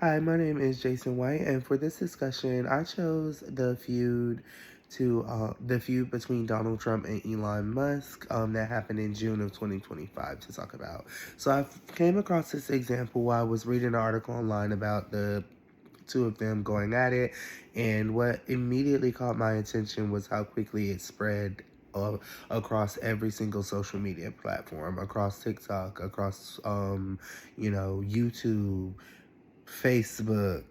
Hi, my name is Jason White, and for this discussion, I chose the feud between Donald Trump and Elon Musk that happened in June of 2025 to talk about. So I came across this example while I was reading an article online about the two of them going at it, and what immediately caught my attention was how quickly it spread across every single social media platform, across TikTok, across YouTube, Facebook,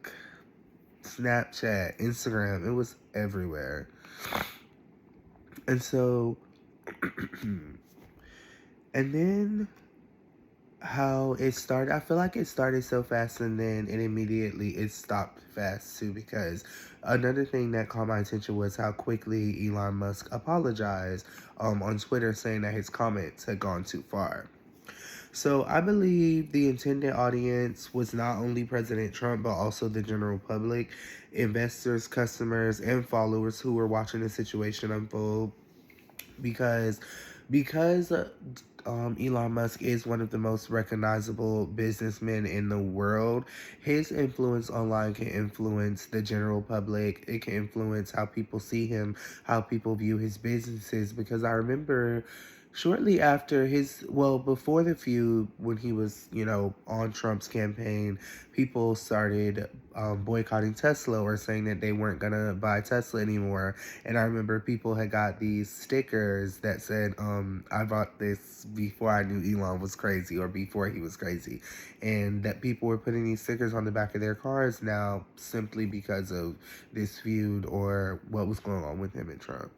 Snapchat, Instagram. It was everywhere. And so, and then how it started, I feel like it started so fast and then it stopped fast too, because another thing that caught my attention was how quickly Elon Musk apologized on Twitter, saying that his comments had gone too far. So I believe the intended audience was not only President Trump, but also the general public, investors, customers, and followers who were watching the situation unfold. Because Elon Musk is one of the most recognizable businessmen in the world, his influence online can influence the general public. It can influence how people see him, how people view his businesses. Because I remember shortly after before the feud, when he was, on Trump's campaign, people started boycotting Tesla or saying that they weren't gonna buy Tesla anymore. And I remember people had got these stickers that said, I bought this before I knew Elon was crazy, or before he was crazy. And that people were putting these stickers on the back of their cars now simply because of this feud or what was going on with him and Trump.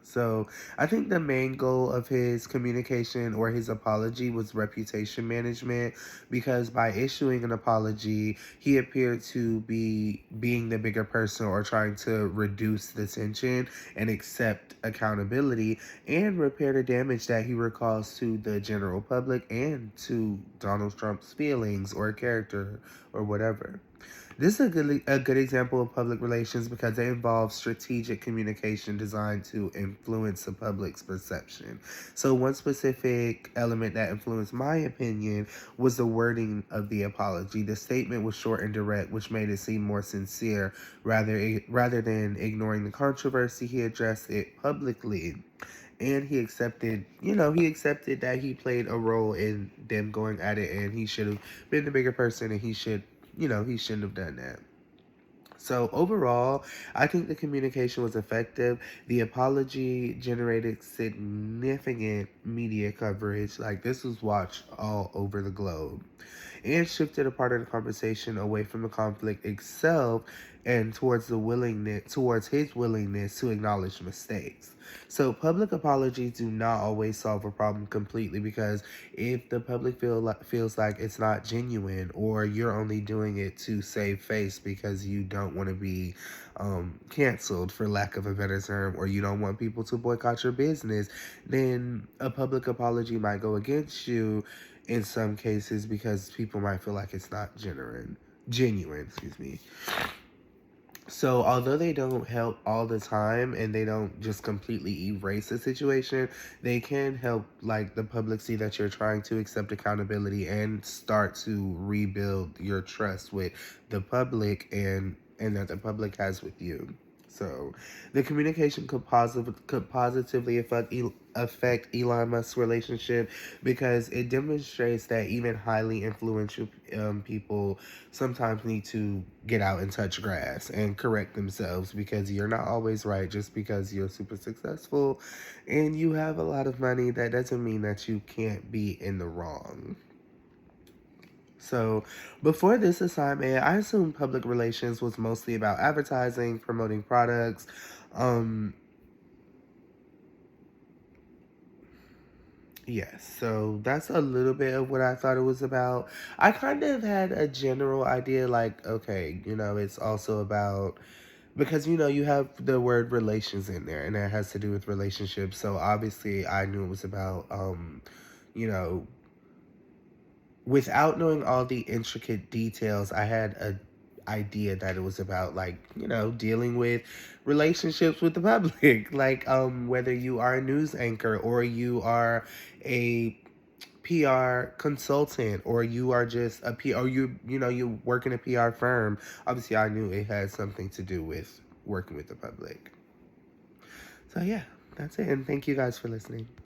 So I think the main goal of his communication or his apology was reputation management, because by issuing an apology, he appeared to be being the bigger person or trying to reduce the tension and accept accountability and repair the damage that he would cause to the general public and to Donald Trump's feelings or character or whatever. This is a good example of public relations because it involves strategic communication designed to influence the public's perception. So one specific element that influenced my opinion was the wording of the apology. The statement was short and direct, which made it seem more sincere. Rather than ignoring the controversy, he addressed it publicly. And he accepted that he played a role in them going at it, and he should have been the bigger person, and he shouldn't have done that. So overall, I think the communication was effective. The apology generated significant media coverage. Like, this was watched all over the globe, and shifted a part of the conversation away from the conflict itself and towards his willingness to acknowledge mistakes. So public apologies do not always solve a problem completely, because if the public feels like it's not genuine, or you're only doing it to save face because you don't want to be canceled, for lack of a better term, or you don't want people to boycott your business, then a public apology might go against you in some cases, because people might feel like it's not genuine, excuse me. So although they don't help all the time and they don't just completely erase the situation, they can help like the public see that you're trying to accept accountability and start to rebuild your trust with the public, and that the public has with you. So the communication could positively affect Elon Musk's relationship, because it demonstrates that even highly influential people sometimes need to get out and touch grass and correct themselves, because you're not always right. Just because you're super successful and you have a lot of money, that doesn't mean that you can't be in the wrong. So, before this assignment, I assumed public relations was mostly about advertising, promoting products. Um, yes, so that's a little bit of what I thought it was about. I kind of had a general idea, like, okay, it's also about, because you have the word relations in there, and that has to do with relationships. So obviously, I knew it was about, you know, without knowing all the intricate details, I had a idea that it was about, like, dealing with relationships with the public, like whether you are a news anchor or you are a PR consultant, or you are just a PR, or you work in a PR firm. Obviously, I knew it had something to do with working with the public. So yeah, that's it. And thank you guys for listening.